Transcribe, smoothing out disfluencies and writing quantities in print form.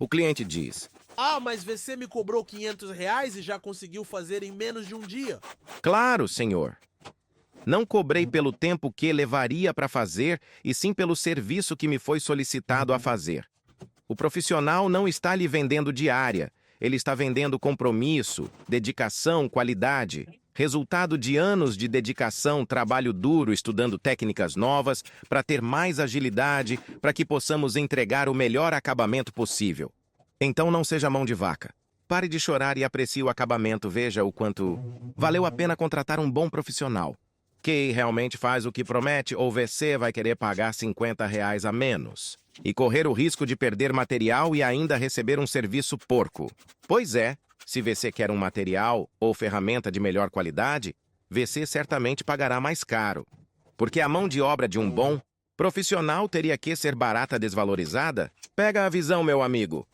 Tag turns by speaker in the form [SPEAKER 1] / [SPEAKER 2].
[SPEAKER 1] O cliente diz:
[SPEAKER 2] Ah, mas você me cobrou R$ 500 e já conseguiu fazer em menos de um dia.
[SPEAKER 1] claro, senhor. Não cobrei pelo tempo que levaria para fazer, e sim pelo serviço que me foi solicitado a fazer. O profissional não está lhe vendendo diária, ele está vendendo compromisso, dedicação, qualidade. Resultado de anos de dedicação, trabalho duro, estudando técnicas novas, para ter mais agilidade, para que possamos entregar o melhor acabamento possível. Então não seja mão de vaca. Pare de chorar e aprecie o acabamento, veja o quanto valeu a pena contratar um bom profissional. Que realmente faz o que promete ou você vai querer pagar R$ 50 a menos e correr o risco de perder material e ainda receber um serviço porco. Pois é, se você quer um material ou ferramenta de melhor qualidade, você certamente pagará mais caro. Porque a mão de obra de um bom profissional teria que ser barata desvalorizada? Pega a visão, meu amigo.